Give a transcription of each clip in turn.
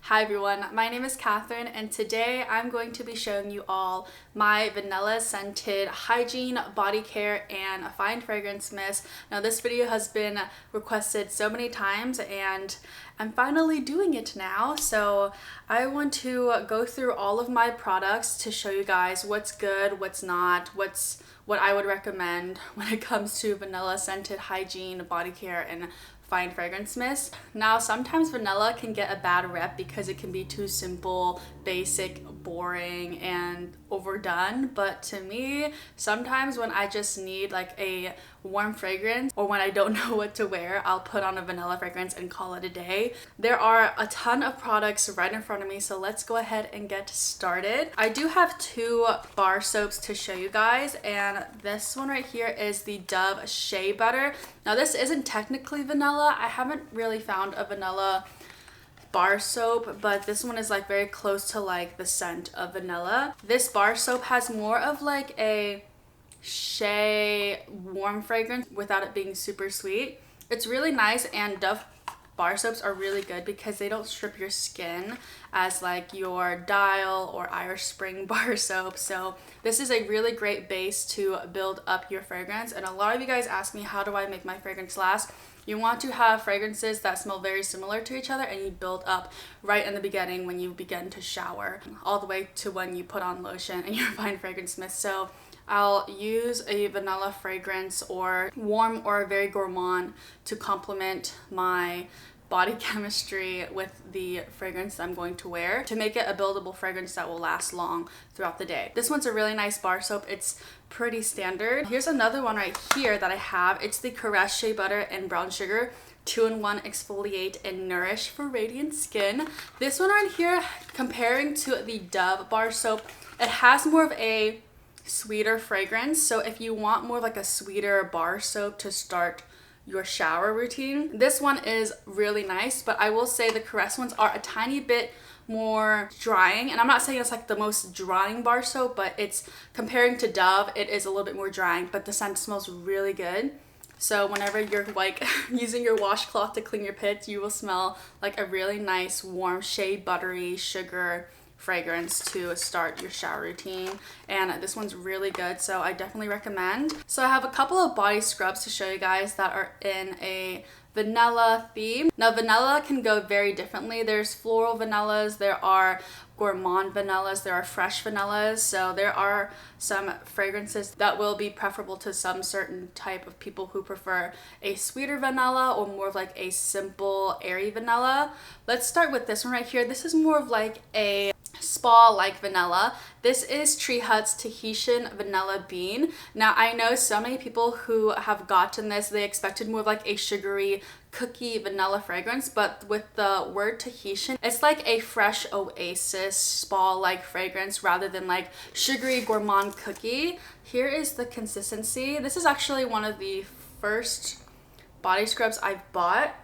Hi everyone, my name is Catherine and today I'm going to be showing you all my vanilla scented hygiene, body care, and a fine fragrance mist. Now this video has been requested so many times and I'm finally doing it now. So I want to go through all of my products to show you guys what's good, what's not, what I would recommend when it comes to vanilla scented hygiene, body care, and fine fragrance mist. Now sometimes vanilla can get a bad rep because it can be too simple, basic, boring, and overdone, but to me sometimes when I just need like a warm fragrance or when I don't know what to wear, I'll put on a vanilla fragrance and call it a day. There are a ton of products right in front of me, so let's go ahead and get started. I do have two bar soaps to show you guys, and this one right here is the Dove Shea Butter. Now this isn't technically vanilla. I haven't really found a vanilla bar soap, but this one is like very close to like the scent of vanilla. This bar soap has more of like a Shea warm fragrance without it being super sweet. It's really nice, and Dove bar soaps are really good because they don't strip your skin as like your Dial or Irish Spring bar soap. So this is a really great base to build up your fragrance. And a lot of you guys ask me, how do I make my fragrance last? You want to have fragrances that smell very similar to each other, and you build up right in the beginning when you begin to shower all the way to when you put on lotion and your fine fragrance mist. So I'll use a vanilla fragrance or warm or very gourmand to complement my body chemistry with the fragrance I'm going to wear to make it a buildable fragrance that will last long throughout the day. This one's a really nice bar soap. It's pretty standard. Here's another one right here that I have. It's the Caress Shea Butter and Brown Sugar 2-in-1 Exfoliate and Nourish for radiant skin. This one right here, comparing to the Dove bar soap, it has more of a sweeter fragrance. So if you want more of like a sweeter bar soap to start your shower routine, this one is really nice. But I will say the Caress ones are a tiny bit more drying, and I'm not saying it's like the most drying bar soap, but it's comparing to Dove, it is a little bit more drying, but the scent smells really good. So whenever you're like using your washcloth to clean your pits, you will smell like a really nice warm shea buttery sugar fragrance to start your shower routine, and this one's really good, so I definitely recommend. So I have a couple of body scrubs to show you guys that are in a vanilla theme. Now vanilla can go very differently. There's floral vanillas, there are gourmand vanillas, there are fresh vanillas, so there are some fragrances that will be preferable to some certain type of people who prefer a sweeter vanilla or more of like a simple airy vanilla. Let's start with this one right here. This is more of like a spa like vanilla. This is Tree Hut's Tahitian Vanilla Bean. Now I know so many people who have gotten this, they expected more of like a sugary cookie vanilla fragrance, but with the word Tahitian, it's like a fresh oasis spa like fragrance rather than like sugary gourmand cookie. Here is the consistency. This is actually one of the first body scrubs I've bought,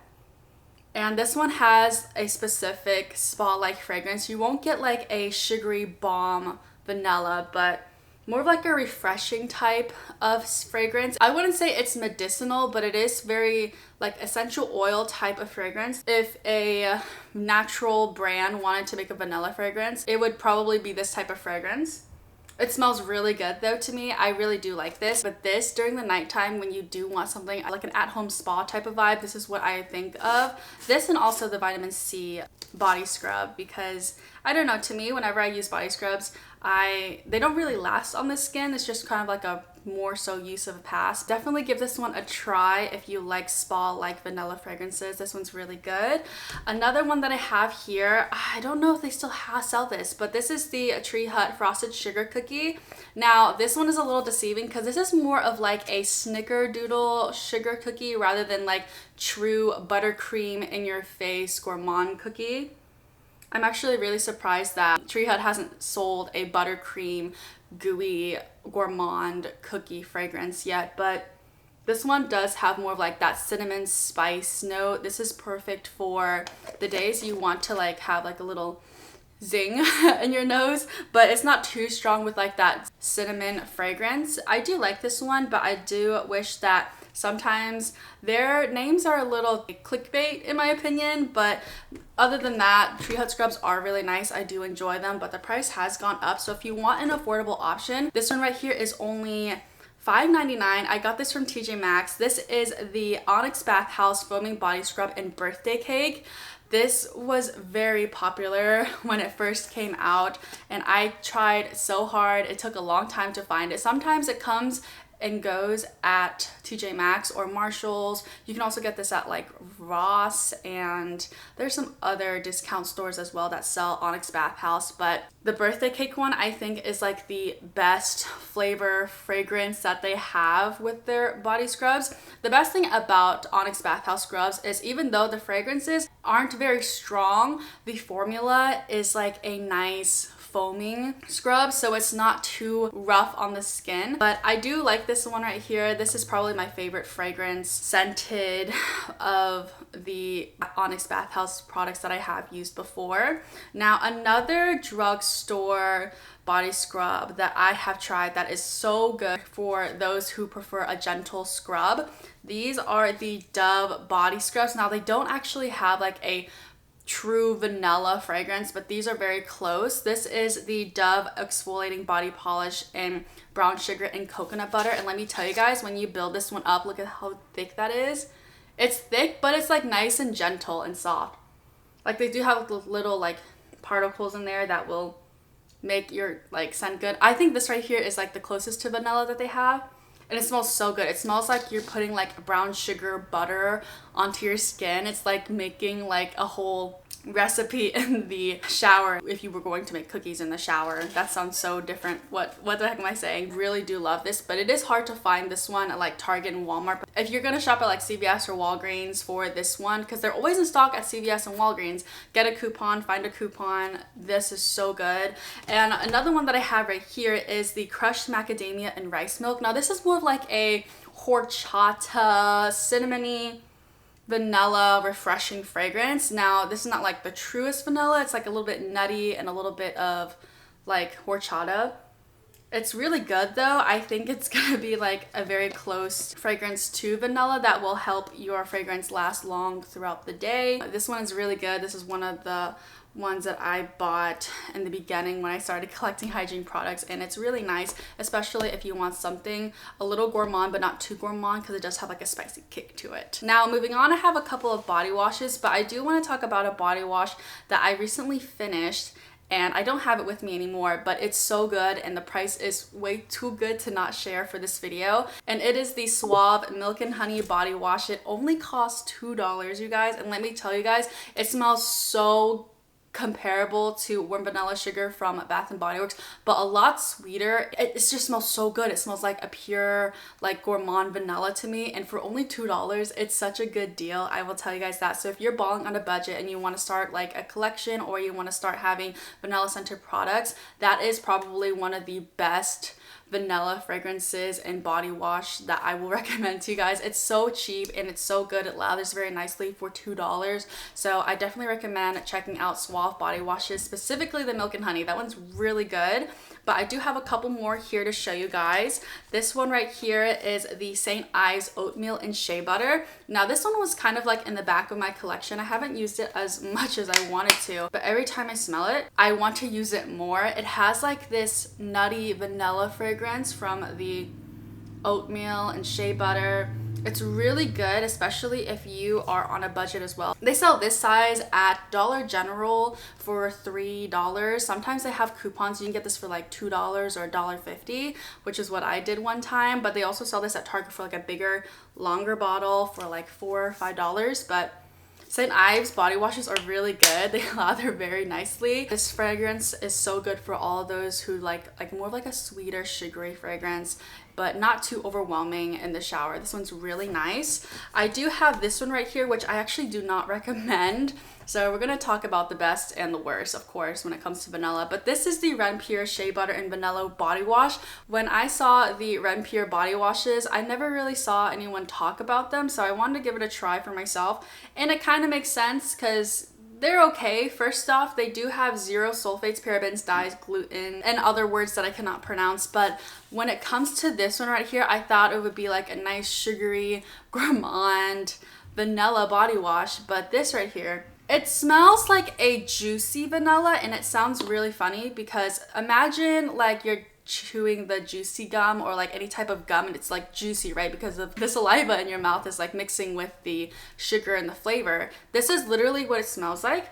and this one has a specific spa-like fragrance. You won't get like a sugary bomb vanilla, but more of like a refreshing type of fragrance. I wouldn't say it's medicinal, but it is very like essential oil type of fragrance. If a natural brand wanted to make a vanilla fragrance, it would probably be this type of fragrance. It smells really good though to me. I really do like this. But this, during the nighttime when you do want something like an at-home spa type of vibe, this is what I think of. This, and also the vitamin C body scrub, because I don't know, to me whenever I use body scrubs, they don't really last on the skin. It's just kind of like a more so use of a pass. Definitely give this one a try if you like spa like vanilla fragrances. This one's really good. Another one that I have here, I don't know if they still sell this, but this is the Tree Hut Frosted Sugar Cookie. Now this one is a little deceiving because this is more of like a Snickerdoodle sugar cookie rather than like true buttercream in your face gourmand cookie. I'm actually really surprised that Tree Hut hasn't sold a buttercream gooey gourmand cookie fragrance yet, but this one does have more of like that cinnamon spice note. This is perfect for the days you want to like have like a little zing in your nose, but it's not too strong with like that cinnamon fragrance. I do like this one, but I do wish that Sometimes their names are a little clickbait in my opinion, but other than that, Tree Hut scrubs are really nice. I do enjoy them, but the price has gone up. So if you want an affordable option, this one right here is only $5.99. I got this from TJ Maxx. This is the Ogx Bathhouse Foaming Body Scrub in Birthday Cake. This was very popular when it first came out, and I tried so hard. It took a long time to find it. Sometimes it comes and goes at TJ Maxx or Marshall's. You can also get this at like Ross, and there's some other discount stores as well that sell Ogx Bathhouse. But the Birthday Cake one I think is like the best flavor fragrance that they have with their body scrubs. The best thing about Ogx Bathhouse scrubs is even though the fragrances aren't very strong, the formula is like a nice foaming scrub, so it's not too rough on the skin. But I do like this one right here. This is probably my favorite fragrance scented of the Ogx Bathhouse products that I have used before. Now, another drugstore body scrub that I have tried that is so good for those who prefer a gentle scrub. These are the Dove body scrubs. Now, they don't actually have like a true vanilla fragrance, but these are very close. This is the Dove exfoliating body polish in brown sugar and coconut butter, and let me tell you guys, when you build this one up, look at how thick that is. It's thick, but it's like nice and gentle and soft. Like they do have little like particles in there that will make your like scent good. I think this right here is like the closest to vanilla that they have. And it smells so good. It smells like you're putting like brown sugar butter onto your skin. It's like making like a whole recipe in the shower if you were going to make cookies in the shower. That sounds so different. What the heck am I saying? Really do love this, but it is hard to find this one at like Target and Walmart. If you're gonna shop at like CVS or Walgreens for this one, because they're always in stock at CVS and Walgreens, get a coupon, find a coupon. This is so good. And another one that I have right here is the crushed macadamia and rice milk. Now this is more of like a horchata, cinnamony, vanilla refreshing fragrance. Now this is not like the truest vanilla. It's like a little bit nutty and a little bit of like horchata. It's really good though. I think it's gonna be like a very close fragrance to vanilla that will help your fragrance last long throughout the day. This one is really good. This is one of the ones that I bought in the beginning when I started collecting hygiene products, and it's really nice, especially if you want something a little gourmand but not too gourmand, because it does have like a spicy kick to it. Now moving on, I have a couple of body washes, but I do want to talk about a body wash that I recently finished, and I don't have it with me anymore, but it's so good and the price is way too good to not share for this video. And it is the Suave Milk and Honey Body Wash. It only costs $2, you guys, and let me tell you guys, it smells so comparable to Warm Vanilla Sugar from Bath and Body Works, but a lot sweeter. It just smells so good. It smells like a pure like gourmand vanilla to me, and for only $2, it's such a good deal. I will tell you guys that. So if you're balling on a budget and you want to start like a collection, or you want to start having vanilla scented products, that is probably one of the best vanilla fragrances and body wash that I will recommend to you guys. It's so cheap and it's so good. It lathers very nicely for $2. So I definitely recommend checking out Suave body washes, specifically the Milk and Honey. That one's really good. But I do have a couple more here to show you guys. This one right here is the St. Ives Oatmeal and Shea Butter. Now this one was kind of like in the back of my collection. I haven't used it as much as I wanted to, but every time I smell it, I want to use it more. It has like this nutty vanilla fragrance from the oatmeal and shea butter. It's really good, especially if you are on a budget as well. They sell this size at Dollar General for $3. Sometimes they have coupons. You can get this for like $2 or $1.50, which is what I did one time. But they also sell this at Target for like a bigger, longer bottle for like $4 or $5. But St. Ives body washes are really good. They lather very nicely. This fragrance is so good for all those who like more of like a sweeter, sugary fragrance, but not too overwhelming in the shower. This one's really nice. I do have this one right here, which I actually do not recommend. So we're gonna talk about the best and the worst, of course, when it comes to vanilla. But this is the Ren Pure Shea Butter and Vanilla Body Wash. When I saw the Ren Pure body washes, I never really saw anyone talk about them, so I wanted to give it a try for myself. And it kind of makes sense because They're okay. First off, they do have zero sulfates, parabens, dyes, gluten, and other words that I cannot pronounce. But when it comes to this one right here, I thought it would be like a nice sugary, gourmand, vanilla body wash. But this right here, it smells like a juicy vanilla, and it sounds really funny because imagine like you're chewing the juicy gum or like any type of gum and it's like juicy, right? Because of the saliva in your mouth is like mixing with the sugar and the flavor. This is literally what it smells like,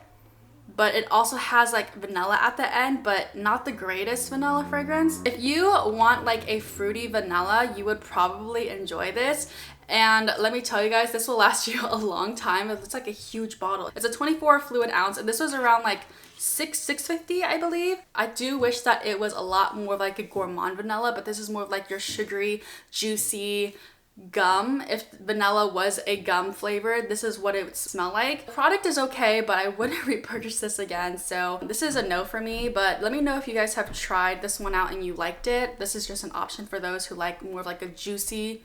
but it also has like vanilla at the end, but not the greatest vanilla fragrance. If you want like a fruity vanilla, you would probably enjoy this. And let me tell you guys, this will last you a long time. It's like a huge bottle. It's a 24 fluid ounce, and this was around like $6.50, I believe. I do wish that it was a lot more like a gourmand vanilla, but this is more of like your sugary, juicy gum. If vanilla was a gum flavor, this is what it would smell like. The product is okay, but I wouldn't repurchase this again. So this is a no for me, but let me know if you guys have tried this one out and you liked it. This is just an option for those who like more of like a juicy,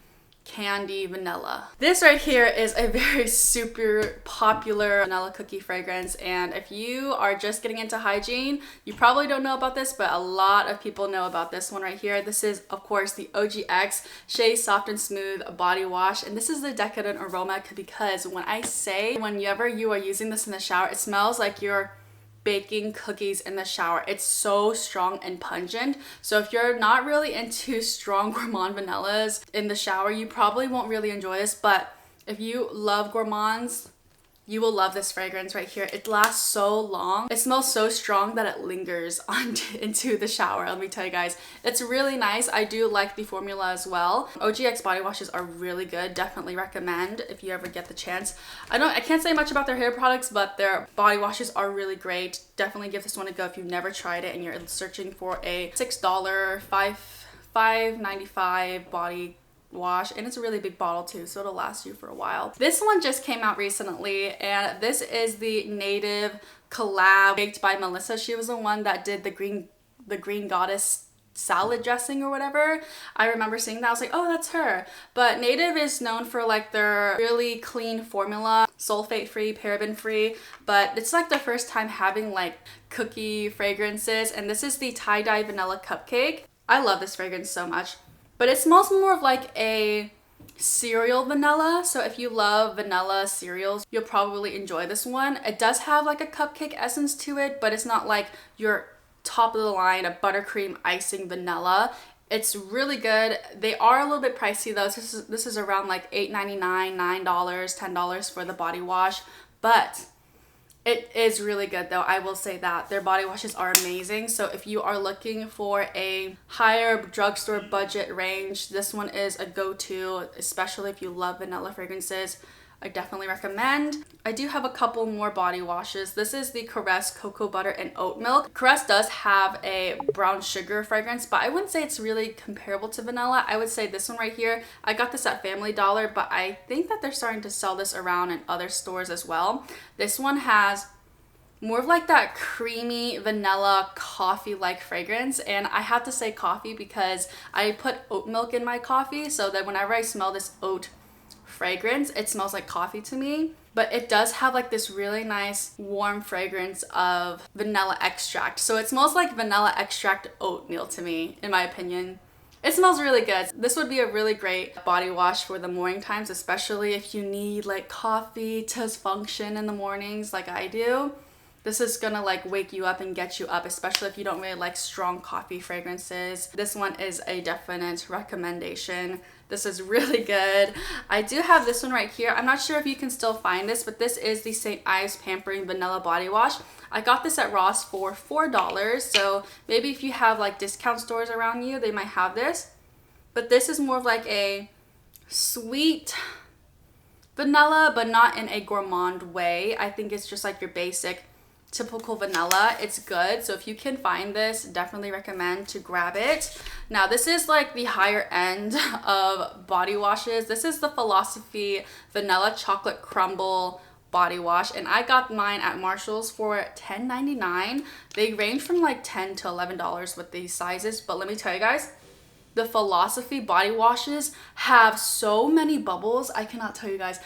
candy vanilla. This right here is a very super popular vanilla cookie fragrance, and if you are just getting into hygiene, you probably don't know about this, but a lot of people know about this one right here. This is of course the Ogx Shea Soft and Smooth Body Wash, and this is the decadent aroma because when I say whenever you are using this in the shower, it smells like you're baking cookies in the shower. It's so strong and pungent. So if you're not really into strong gourmand vanillas in the shower, you probably won't really enjoy this. But if you love gourmands, you will love this fragrance right here. It lasts so long. It smells so strong that it lingers on into the shower. Let me tell you guys, it's really nice. I do like the formula as well. Ogx body washes are really good. Definitely recommend if you ever get the chance. I can't say much about their hair products, but their body washes are really great. Definitely give this one a go if you've never tried it and you're searching for a $6, $5.95 body wash, and it's a really big bottle too, so it'll last you for a while. This one just came out recently, and this is the Native collab baked by Melissa. She was the one that did the green goddess salad dressing or whatever. I remember seeing that. I was like, oh, that's her. But Native is known for like their really clean formula, sulfate free, paraben free, but it's like the first time having like cookie fragrances, and this is the tie-dye vanilla cupcake. I love this fragrance so much. But it smells more of like a cereal vanilla. So if you love vanilla cereals, you'll probably enjoy this one. It does have like a cupcake essence to it, but it's not like your top of the line of buttercream icing vanilla. It's really good. They are a little bit pricey though. This is around like $8.99, $9, $10 for the body wash, but it is really good though. I will say that their body washes are amazing. So if you are looking for a higher drugstore budget range, this one is a go-to, especially if you love vanilla fragrances. I definitely recommend. I do have a couple more body washes. This is the Caress Cocoa Butter and Oat Milk. Caress does have a brown sugar fragrance, but I wouldn't say it's really comparable to vanilla. I would say this one right here, I got this at Family Dollar, but I think that they're starting to sell this around in other stores as well. This one has more of like that creamy vanilla coffee-like fragrance, and I have to say coffee because I put oat milk in my coffee, so that whenever I smell this oat fragrance, it smells like coffee to me. But it does have like this really nice warm fragrance of vanilla extract, so it smells like vanilla extract oatmeal to me, in my opinion. It smells really good. This would be a really great body wash for the morning times, especially if you need like coffee to function in the mornings like I do. This is gonna like wake you up and get you up, especially if you don't really like strong coffee fragrances. This one is a definite recommendation. This is really good. I do have this one right here. I'm not sure if you can still find this, but this is the St. Ives Pampering Vanilla Body Wash. I got this at Ross for $4, so maybe if you have like discount stores around you, they might have this. But this is more of like a sweet vanilla, but not in a gourmand way. I think it's just like your basic typical vanilla. It's good, so if you can find this, definitely recommend to grab it. Now this is like the higher end of body washes. This is the Philosophy Vanilla Chocolate Crumble body wash, and I got mine at Marshall's for $10.99. They range from like $10 to $11 with these sizes, but let me tell you guys, the Philosophy body washes have so many bubbles. I cannot tell you guys,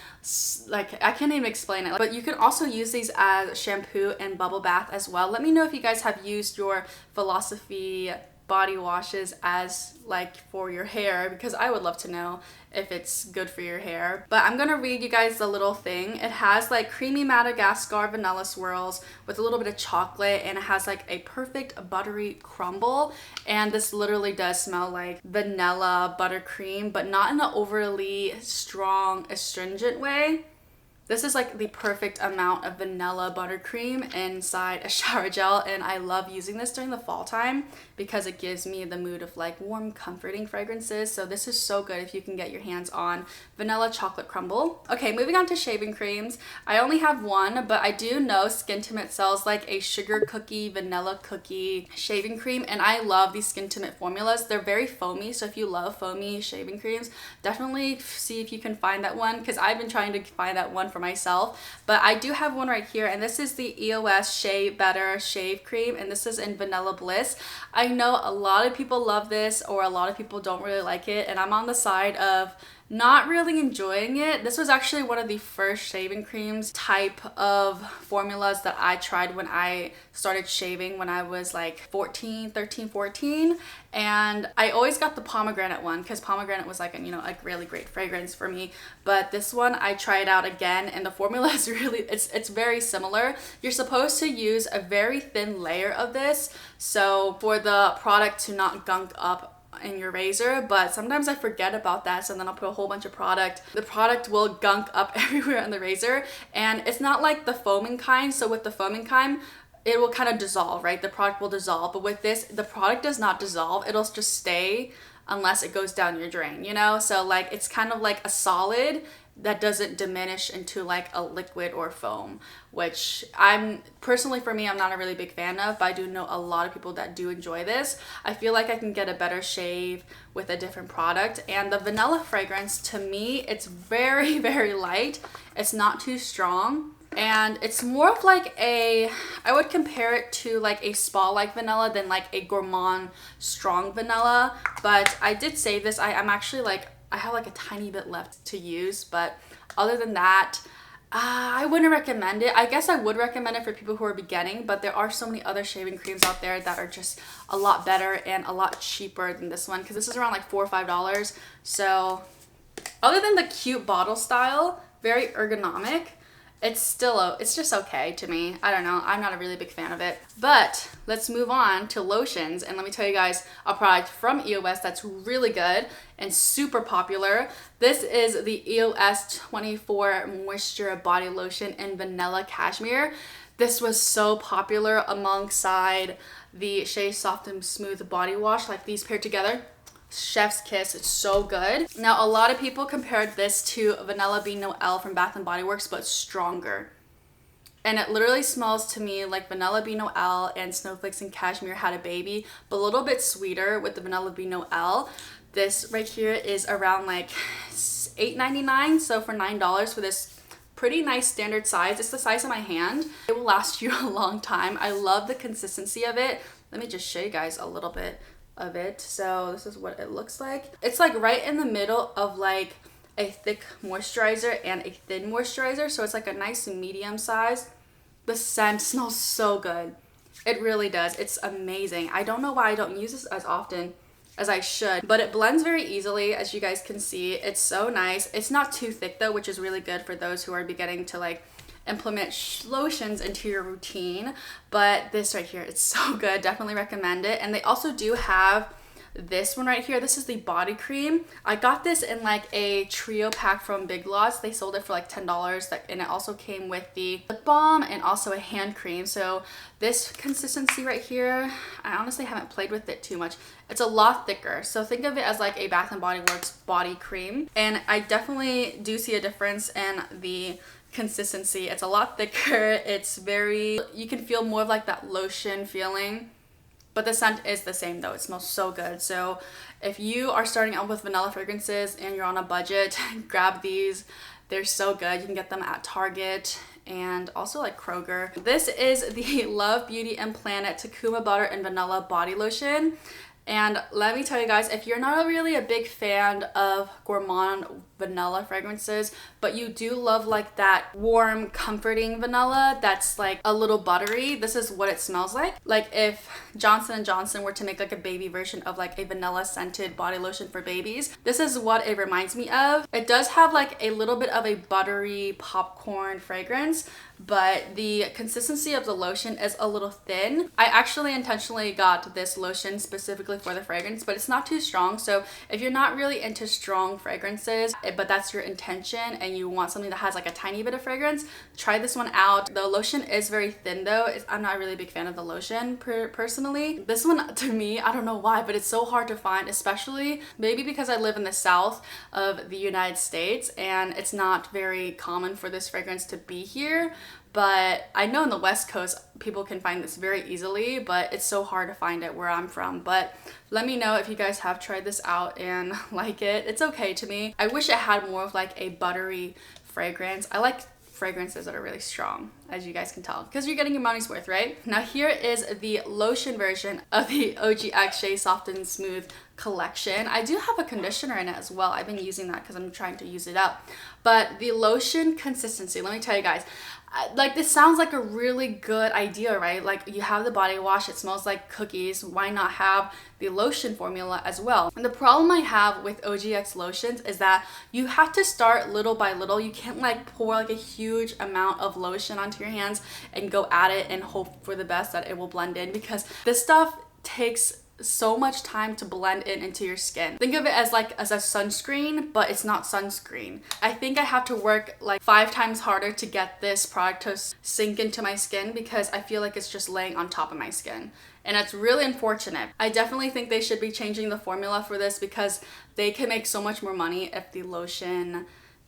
like I can't even explain it. But you can also use these as shampoo and bubble bath as well. Let me know if you guys have used your Philosophy body washes as like for your hair, because I would love to know if it's good for your hair. But I'm gonna read you guys the little thing. It has like creamy Madagascar vanilla swirls with a little bit of chocolate, and it has like a perfect buttery crumble, and this literally does smell like vanilla buttercream, but not in an overly strong astringent way. This is like the perfect amount of vanilla buttercream inside a shower gel, and I love using this during the fall time because it gives me the mood of like warm, comforting fragrances. So this is so good if you can get your hands on vanilla chocolate crumble. Okay, moving on to shaving creams. I only have one, but I do know Skintimate sells like a sugar cookie, vanilla cookie shaving cream, and I love these Skintimate formulas. They're very foamy, so if you love foamy shaving creams, definitely see if you can find that one, because I've been trying to find that one for myself. But I do have one right here, and this is the EOS Shea Better Shave Cream, and this is in Vanilla Bliss. I know a lot of people love this, or a lot of people don't really like it, and I'm on the side of not really enjoying it. This was actually one of the first shaving creams type of formulas that I tried when I started shaving when I was like 13, 14, and I always got the pomegranate one because pomegranate was like a really great fragrance for me. But this one I tried out again, and the formula is really, it's very similar. You're supposed to use a very thin layer of this, so for the product to not gunk up in your razor, but sometimes I forget about that, so then I'll put a whole bunch of product. The product will gunk up everywhere on the razor, and it's not like the foaming kind. So with the foaming kind, it will kind of dissolve, right? The product will dissolve, but with this, the product does not dissolve. It'll just stay unless it goes down your drain, you know? So like it's kind of like a solid that doesn't diminish into like a liquid or foam, which I'm personally, for me, I'm not a really big fan of, but I do know a lot of people that do enjoy this. I feel like I can get a better shave with a different product. And the vanilla fragrance, to me, it's very, very light. It's not too strong. And it's more of like I would compare it to like a spa-like vanilla than like a gourmand strong vanilla. But I did save this. I'm actually like, I have like a tiny bit left to use, but other than that, I wouldn't recommend it. I guess I would recommend it for people who are beginning, but there are so many other shaving creams out there that are just a lot better and a lot cheaper than this one, because this is around like $4 or $5. So other than the cute bottle style, very ergonomic, it's just okay to me. I don't know, I'm not a really big fan of it. But let's move on to lotions, and let me tell you guys a product from EOS that's really good and super popular. This is the EOS 24 Moisture Body Lotion in Vanilla Cashmere. This was so popular alongside the Shea Soft and Smooth Body Wash, like these paired together. Chef's kiss. It's so good. Now, a lot of people compared this to Vanilla Bean Noel from Bath and Body Works, but stronger. And it literally smells to me like Vanilla Bean Noel and Snowflakes and Cashmere had a baby, but a little bit sweeter with the Vanilla Bean Noel. This right here is around like $8.99, so for $9 for this pretty nice standard size. It's the size of my hand. It will last you a long time. I love the consistency of it. Let me just show you guys a little bit of it. So this is what it looks like. It's like right in the middle of like a thick moisturizer and a thin moisturizer, so it's like a nice medium size. The scent smells so good. It really does. It's amazing. I don't know why I don't use this as often as I should, but it blends very easily, as you guys can see. It's so nice. It's not too thick though, which is really good for those who are beginning to like implement lotions into your routine. But this right here, it's so good. Definitely recommend it. And they also do have this one right here. This is the body cream. I got this in like a trio pack from Big Lots. They sold it for like $10, and it also came with the lip balm and also a hand cream. So this consistency right here, I honestly haven't played with it too much. It's a lot thicker, so think of it as like a Bath and Body Works body cream, and I definitely do see a difference in the consistency. It's a lot thicker. It's very, you can feel more of like that lotion feeling, but the scent is the same though. It smells so good. So if you are starting out with vanilla fragrances and you're on a budget, grab these. They're so good. You can get them at Target and also like Kroger. This is the Love Beauty and Planet Takuma Butter and Vanilla Body Lotion. And let me tell you guys, if you're not really a big fan of gourmand vanilla fragrances, but you do love like that warm, comforting vanilla that's like a little buttery, this is what it smells like. Like if Johnson & Johnson were to make like a baby version of like a vanilla scented body lotion for babies, this is what it reminds me of. It does have like a little bit of a buttery popcorn fragrance, but the consistency of the lotion is a little thin. I actually intentionally got this lotion specifically for the fragrance, but it's not too strong. So if you're not really into strong fragrances, but that's your intention and you want something that has like a tiny bit of fragrance, try this one out. The lotion is very thin though. I'm not really a big fan of the lotion personally. This one, to me, I don't know why, but it's so hard to find, especially maybe because I live in the south of the United States and it's not very common for this fragrance to be here. But I know in the West Coast, people can find this very easily, but it's so hard to find it where I'm from. But let me know if you guys have tried this out and like it. It's okay to me. I wish it had more of like a buttery fragrance. I like fragrances that are really strong, as you guys can tell, because you're getting your money's worth, right? Now here is the lotion version of the Ogx Shea Soft and Smooth collection. I do have a conditioner in it as well. I've been using that because I'm trying to use it up. But the lotion consistency, let me tell you guys, like this sounds like a really good idea, right? Like you have the body wash, it smells like cookies. Why not have the lotion formula as well? And the problem I have with Ogx lotions is that you have to start little by little. You can't like pour like a huge amount of lotion onto your hands and go at it and hope for the best that it will blend in, because this stuff takes so much time to blend in into your skin. Think of it as like as a sunscreen, but it's not sunscreen. I think I have to work like 5 times harder to get this product to sink into my skin because I feel like it's just laying on top of my skin. And it's really unfortunate. I definitely think they should be changing the formula for this because they can make so much more money if the lotion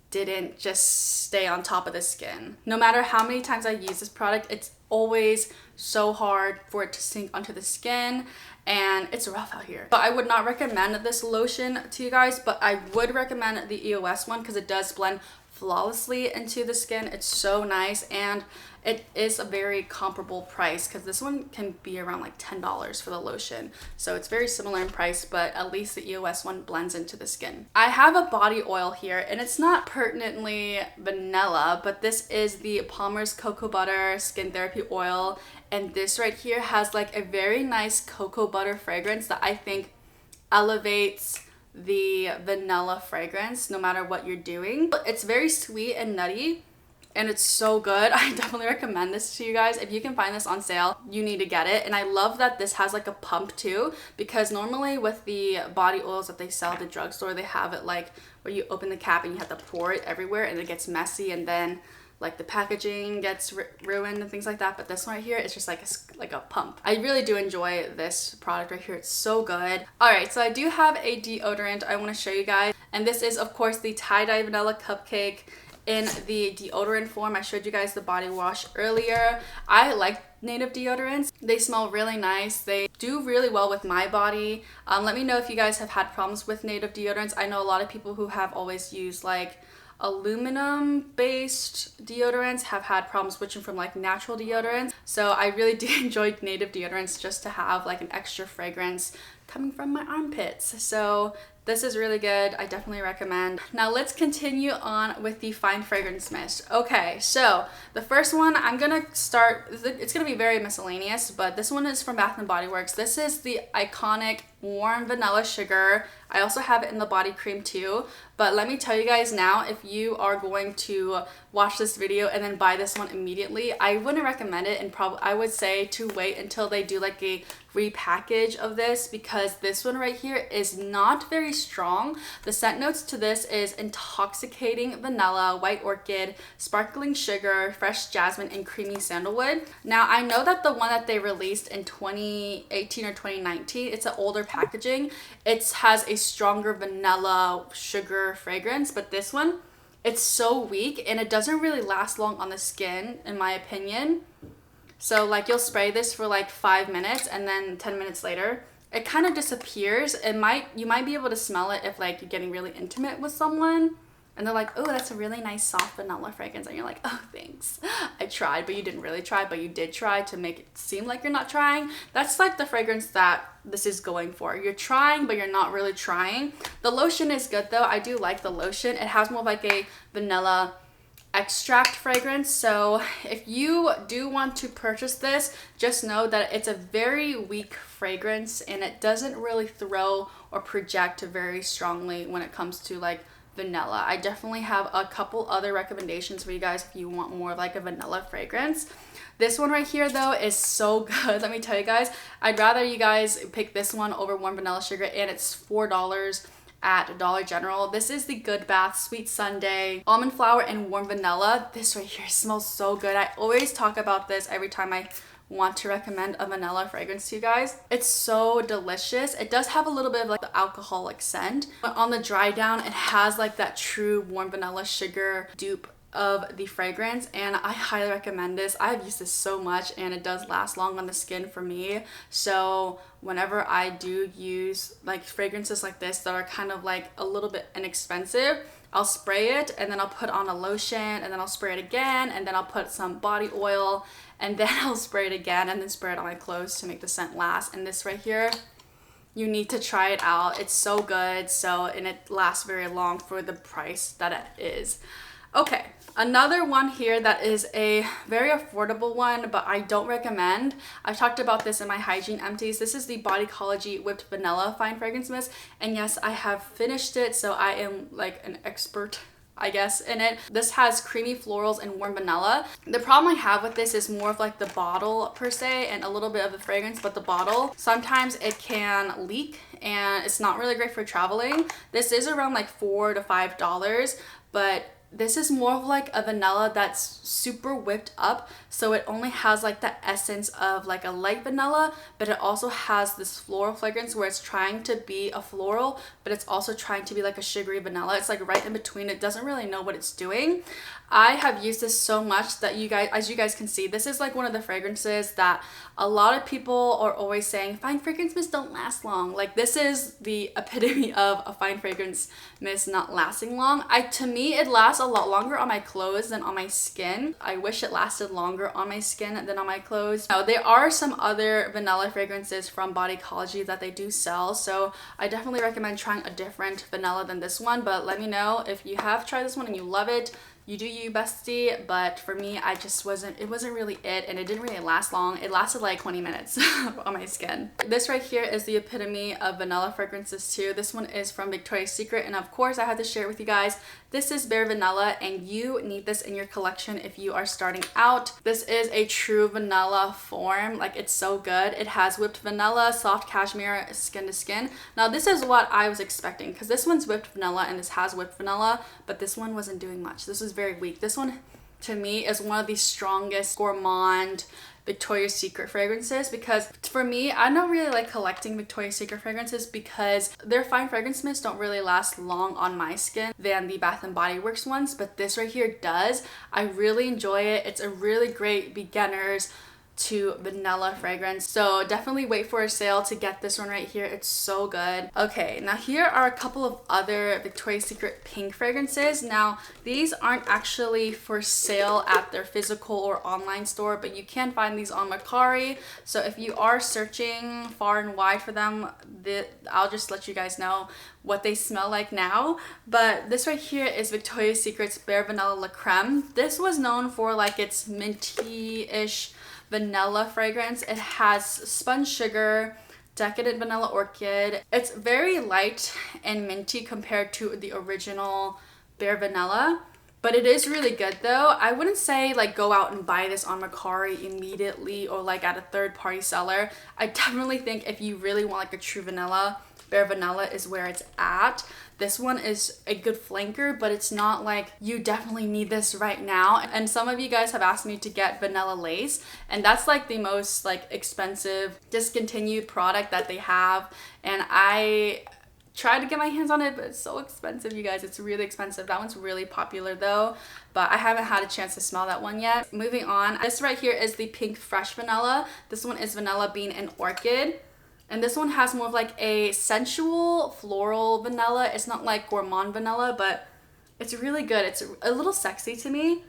didn't just stay on top of the skin. No matter how many times I use this product, it's always so hard for it to sink onto the skin, and it's rough out here. But I would not recommend this lotion to you guys, but I would recommend the EOS one because it does blend flawlessly into the skin. It's so nice, and it is a very comparable price because this one can be around like $10 for the lotion. So it's very similar in price, but at least the EOS one blends into the skin. I have a body oil here, and it's not pertinently vanilla, but this is the Palmer's Cocoa Butter Skin Therapy Oil. And this right here has like a very nice cocoa butter fragrance that I think elevates the vanilla fragrance no matter what you're doing. It's very sweet and nutty, and it's so good. I definitely recommend this to you guys. If you can find this on sale, you need to get it. And I love that this has like a pump too, because normally with the body oils that they sell at the drugstore, they have it like where you open the cap and you have to pour it everywhere and it gets messy, and then like the packaging gets ruined and things like that. But this one right here is just like a pump. I really do enjoy this product right here. It's so good. All right, so I do have a deodorant I want to show you guys, and this is of course the tie-dye vanilla Cupcake in the deodorant form. I showed you guys the body wash earlier. I like native deodorants. They smell really nice. They do really well with my body. Let me know if you guys have had problems with native deodorants. I know a lot of people who have always used like aluminum based deodorants have had problems switching from like natural deodorants. So I really do enjoy native deodorants just to have like an extra fragrance coming from my armpits. So this is really good. I definitely recommend. Now let's continue on with the fine fragrance mist. Okay, so the first one I'm gonna start, it's gonna be very miscellaneous, but this one is from Bath & Body Works. This is the iconic warm vanilla sugar. I also have it in the body cream too, but let me tell you guys now, if you are going to watch this video and then buy this one immediately, I wouldn't recommend it, and I would say to wait until they do like a repackage of this, because this one right here is not very strong. The scent notes to this is intoxicating vanilla, white orchid, sparkling sugar, fresh jasmine, and creamy sandalwood. Now I know that the one that they released in 2018 or 2019, it's an older packaging. It has a stronger vanilla sugar fragrance, but this one, it's so weak and it doesn't really last long on the skin in my opinion. So like you'll spray this for like 5 minutes and then 10 minutes later it kind of disappears. You might be able to smell it if like you're getting really intimate with someone, And they're like, oh, that's a really nice soft vanilla fragrance. And you're like, oh, thanks. I tried, but you didn't really try, but you did try to make it seem like you're not trying. That's like the fragrance that this is going for. You're trying, but you're not really trying. The lotion is good though. I do like the lotion. It has more of like a vanilla extract fragrance. So if you do want to purchase this, just know that it's a very weak fragrance and it doesn't really throw or project very strongly when it comes to like vanilla. I definitely have a couple other recommendations for you guys if you want more of like a vanilla fragrance. This one right here though is so good. Let me tell you guys, I'd rather you guys pick this one over warm vanilla sugar, and it's $4 at Dollar General. This is the Good Bath Sweet Sundae Almond Flower and Warm Vanilla. This right here smells so good. I always talk about this every time I want to recommend a vanilla fragrance to you guys. It's so delicious. It does have a little bit of like the alcoholic scent, but on the dry down it has like that true warm vanilla sugar dupe of the fragrance, and I highly recommend this. I've used this so much and it does last long on the skin for me. So whenever I do use like fragrances like this that are kind of like a little bit inexpensive, I'll spray it and then I'll put on a lotion and then I'll spray it again and then I'll put some body oil and then I'll spray it again and then spray it on my clothes to make the scent last. And this right here, you need to try it out. It's so good. And it lasts very long for the price that it is. Okay, another one here that is a very affordable one, but I don't recommend. I've talked about this in my hygiene empties. This is the Bodycology Whipped Vanilla Fine Fragrance Mist. And yes, I have finished it, so I am like an expert, I guess, in it. This has creamy florals and warm vanilla. The problem I have with this is more of like the bottle per se and a little bit of the fragrance, but the bottle, sometimes it can leak and it's not really great for traveling. This is around like $4 to $5, but this is more of like a vanilla that's super whipped up, so it only has like the essence of like a light vanilla, but it also has this floral fragrance where it's trying to be a floral, but it's also trying to be like a sugary vanilla. It's like right in between. It doesn't really know what it's doing. I have used this so much that you guys, as you guys can see, this is like one of the fragrances that a lot of people are always saying fine fragrance mists don't last long. Like this is the epitome of a fine fragrance mist not lasting long. To me, it lasts a lot longer on my clothes than on my skin. I wish it lasted longer on my skin than on my clothes. Now, there are some other vanilla fragrances from Bodycology that they do sell, so I definitely recommend trying a different vanilla than this one, but let me know if you have tried this one and you love it. You do you, bestie. But for me, it wasn't really it, and it didn't really last long. It lasted like 20 minutes on my skin. This right here is the epitome of vanilla fragrances too. This one is from Victoria's Secret, and of course I had to share it with you guys. This is bare vanilla, and you need this in your collection if you are starting out. This is a true vanilla form. Like, it's so good. It has whipped vanilla, soft cashmere, skin to skin. Now this is what I was expecting, because this one's whipped vanilla and this has whipped vanilla, but this one wasn't doing much. This was very weak. This one to me is one of the strongest gourmand Victoria's Secret fragrances, because for me, I don't really like collecting Victoria's Secret fragrances because their fine fragrance mists don't really last long on my skin than the Bath & Body Works ones, but this right here does. I really enjoy it. It's a really great beginners to vanilla fragrance, so definitely wait for a sale to get this one right here. It's so good. Okay, now here are a couple of other Victoria's Secret pink fragrances. Now these aren't actually for sale at their physical or online store, but you can find these on Mercari. So if you are searching far and wide for them, I'll just let you guys know what they smell like now. But this right here is Victoria's Secret's Bare Vanilla La Creme. This was known for like its minty-ish vanilla fragrance. It has spun sugar, decadent vanilla orchid. It's very light and minty compared to the original Bare Vanilla, but it is really good though. I wouldn't say like go out and buy this on Mercari immediately or like at a third-party seller. I definitely think if you really want like a true vanilla, Bare Vanilla is where it's at. This one is a good flanker, but it's not like you definitely need this right now. And some of you guys have asked me to get Vanilla Lace, and that's like the most like expensive discontinued product that they have, and I tried to get my hands on it, but it's so expensive, you guys. It's really expensive. That one's really popular though, but I haven't had a chance to smell that one yet. Moving on, this right here is the Pink Fresh Vanilla. This one is Vanilla Bean and Orchid. And this one has more of like a sensual floral vanilla. It's not like gourmand vanilla, but It's really good. It's a little sexy to me.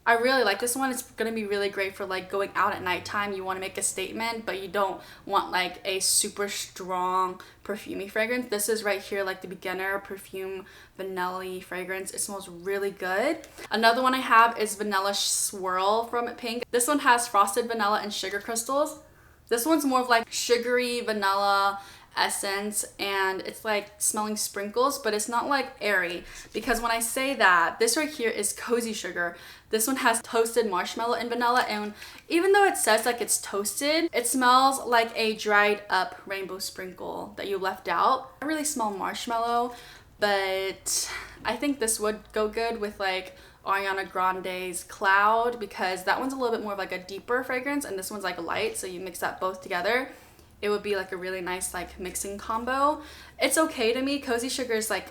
I really like this one. It's gonna be really great for like going out at nighttime. You want to make a statement, but you don't want like a super strong perfumey fragrance. This is right here like the beginner perfume vanilla fragrance. It smells really good. Another one I have is Vanilla Swirl from Pink. This one has frosted vanilla and sugar crystals. This one's more of like sugary vanilla essence, and it's like smelling sprinkles, but it's not like airy, because when I say that, this right here is cozy sugar. This one has toasted marshmallow and vanilla, and even though it says like it's toasted, it smells like a dried up rainbow sprinkle that you left out. I don't really smell marshmallow, but I think this would go good with like Ariana Grande's Cloud, because that one's a little bit more of like a deeper fragrance and this one's like light, so you mix that both together, it would be like a really nice like mixing combo. It's okay to me. Cozy sugar is like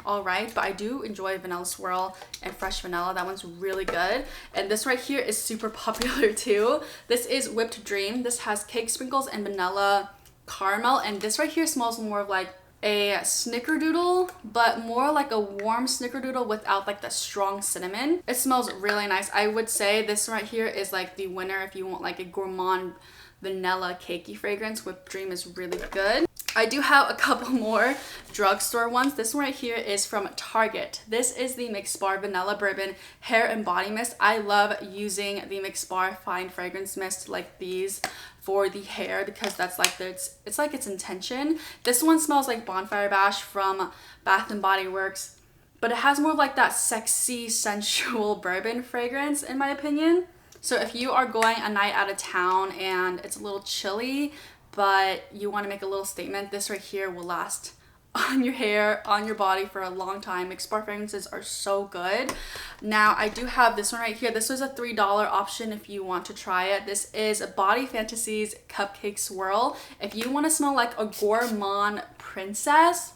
all right, but I do enjoy Vanilla Swirl and Fresh Vanilla. That one's really good. And this right here is super popular too. This is Whipped Dream. This has cake sprinkles and vanilla caramel, and this right here smells more of like a Snickerdoodle, but more like a warm Snickerdoodle without like the strong cinnamon. It smells really nice. I would say this right here is like the winner if you want like a gourmand vanilla cakey fragrance. Whipped Dream is really good. I do have a couple more drugstore ones. This one right here is from Target. This is the Mixbar Vanilla Bourbon Hair and Body Mist. I love using the Mixbar Fine Fragrance Mist like these for the hair, because that's like it's like its intention. This one smells like Bonfire Bash from Bath and Body Works, but it has more of like that sexy, sensual bourbon fragrance in my opinion. So if you are going a night out of town and it's a little chilly, but you want to make a little statement, this right here will last on your hair, on your body for a long time. Mixbar fragrances are so good. Now I do have this one right here. This was a $3 option if you want to try it. This is Body Fantasies Cupcake Swirl. If you want to smell like a gourmand princess,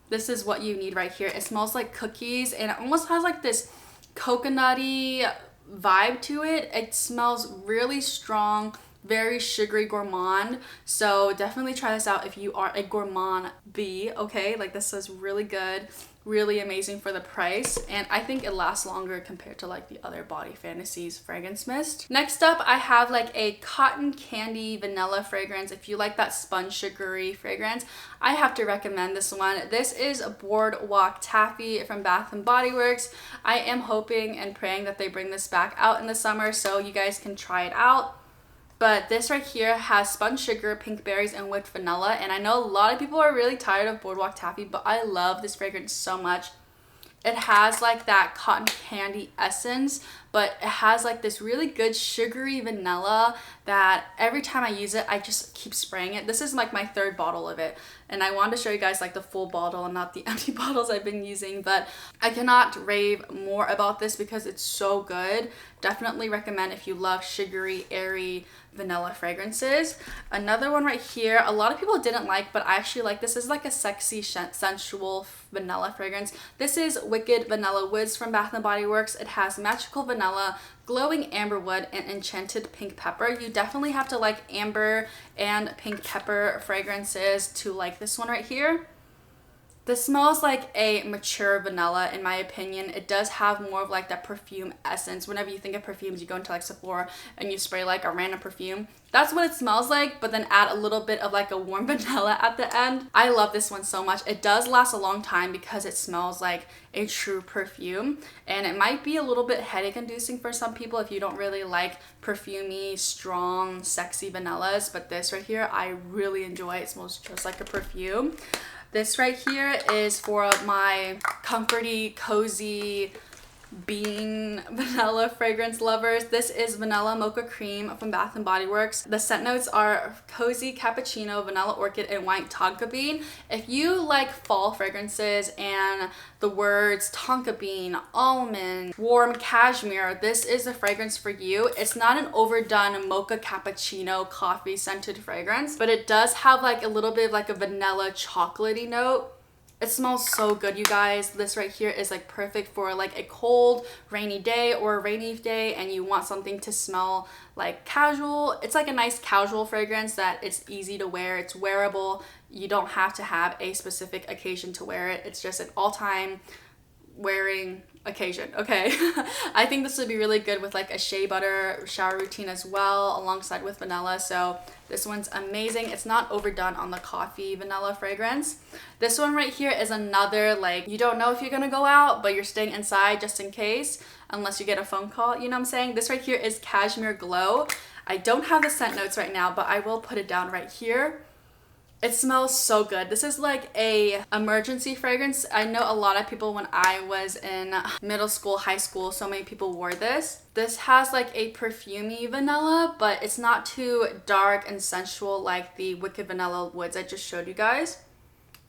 this is what you need right here. It smells like cookies and it almost has like this coconutty vibe to it. It smells really strong, very sugary gourmand. So definitely try this out if you are a gourmand bee, okay? Like this is really good, really amazing for the price, and I think it lasts longer compared to like the other Body Fantasies fragrance mist. Next up, I have like a cotton candy vanilla fragrance. If you like that sponge sugary fragrance, I have to recommend this one. This is Boardwalk Taffy from Bath and Body Works. I am hoping and praying that they bring this back out in the summer so you guys can try it out. But this right here has sponge sugar, pink berries, and whipped vanilla. And I know a lot of people are really tired of Boardwalk Taffy, but I love this fragrance so much. It has like that cotton candy essence, but it has like this really good sugary vanilla that every time I use it, I just keep spraying it. This is like my third bottle of it. And I wanted to show you guys like the full bottle and not the empty bottles I've been using, but I cannot rave more about this because it's so good. Definitely recommend if you love sugary, airy vanilla fragrances. Another one right here, a lot of people didn't like, but I actually like this. This is like a sexy, sensual vanilla fragrance. This is Wicked Vanilla Woods from Bath and Body Works. It has magical vanilla, glowing amberwood, and enchanted pink pepper. You definitely have to like amber and pink pepper fragrances to like this one right here. This smells like a mature vanilla in my opinion. It does have more of like that perfume essence. Whenever you think of perfumes, you go into like Sephora and you spray like a random perfume. That's what it smells like, but then add a little bit of like a warm vanilla at the end. I love this one so much. It does last a long time because it smells like a true perfume, and it might be a little bit headache inducing for some people if you don't really like perfumey, strong, sexy vanillas, but this right here I really enjoy. It smells just like a perfume. This right here is for my comforty, cozy bean vanilla fragrance lovers. This is Vanilla Mocha Creme from Bath and Body Works. The scent notes are cozy cappuccino, vanilla orchid, and white tonka bean. If you like fall fragrances and the words tonka bean, almond, warm cashmere, this is the fragrance for you. It's not an overdone mocha cappuccino coffee scented fragrance, but it does have like a little bit of like a vanilla chocolatey note. It smells so good, you guys. This right here is like perfect for like a cold, rainy day or a rainy day and you want something to smell like casual. It's like a nice casual fragrance that it's easy to wear. It's wearable. You don't have to have a specific occasion to wear it. It's just an all-time wearing occasion. Okay. I think this would be really good with like a shea butter shower routine as well, alongside with vanilla. So this one's amazing. It's not overdone on the coffee vanilla fragrance. This one right here is another, like, you don't know if you're gonna go out, but you're staying inside just in case, unless you get a phone call, you know what I'm saying? This right here is Cashmere Glow. I don't have the scent notes right now, but I will put it down right here. It smells so good. This is like a emergency fragrance. I know a lot of people, when I was in middle school, high school, so many people wore this. This has like a perfumey vanilla, but it's not too dark and sensual like the Wicked Vanilla Woods I just showed you guys.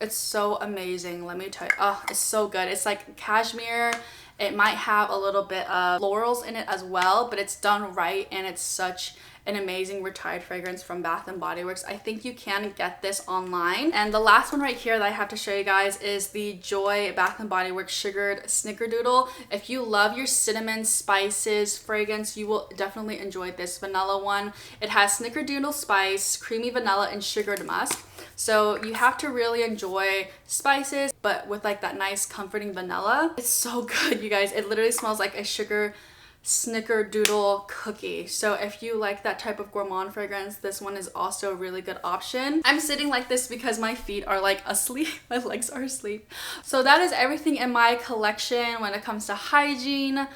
It's so amazing. Let me tell you. Oh, it's so good. It's like cashmere. It might have a little bit of florals in it as well, but it's done right, and it's such an amazing retired fragrance from Bath & Body Works. I think you can get this online. And the last one right here that I have to show you guys is the Joy Bath & Body Works Sugared Snickerdoodle. If you love your cinnamon spices fragrance, you will definitely enjoy this vanilla one. It has snickerdoodle spice, creamy vanilla, and sugared musk. So you have to really enjoy spices, but with like that nice comforting vanilla. It's so good, you guys. It literally smells like a sugar Snickerdoodle cookie. So if you like that type of gourmand fragrance, this one is also a really good option. I'm sitting like this because my feet are like asleep. My legs are asleep. So that is everything in my collection when it comes to hygiene,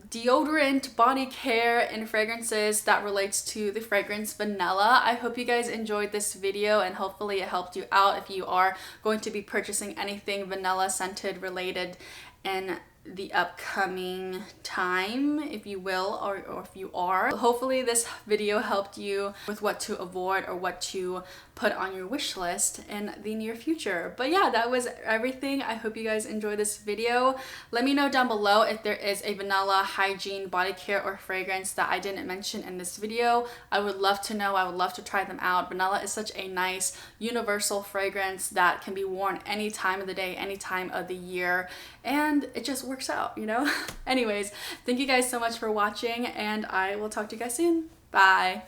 deodorant, body care, and fragrances that relates to the fragrance vanilla. I hope you guys enjoyed this video, and hopefully it helped you out if you are going to be purchasing anything vanilla scented related in the upcoming time, if you will, or if you are. Hopefully this video helped you with what to avoid or what to put on your wish list in the near future. But yeah, that was everything. I hope you guys enjoyed this video. Let me know down below if there is a vanilla hygiene body care or fragrance that I didn't mention in this video. I would love to know. I would love to try them out. Vanilla is such a nice universal fragrance that can be worn any time of the day, any time of the year, and it just works out, you know? Anyways, thank you guys so much for watching, and I will talk to you guys soon. Bye.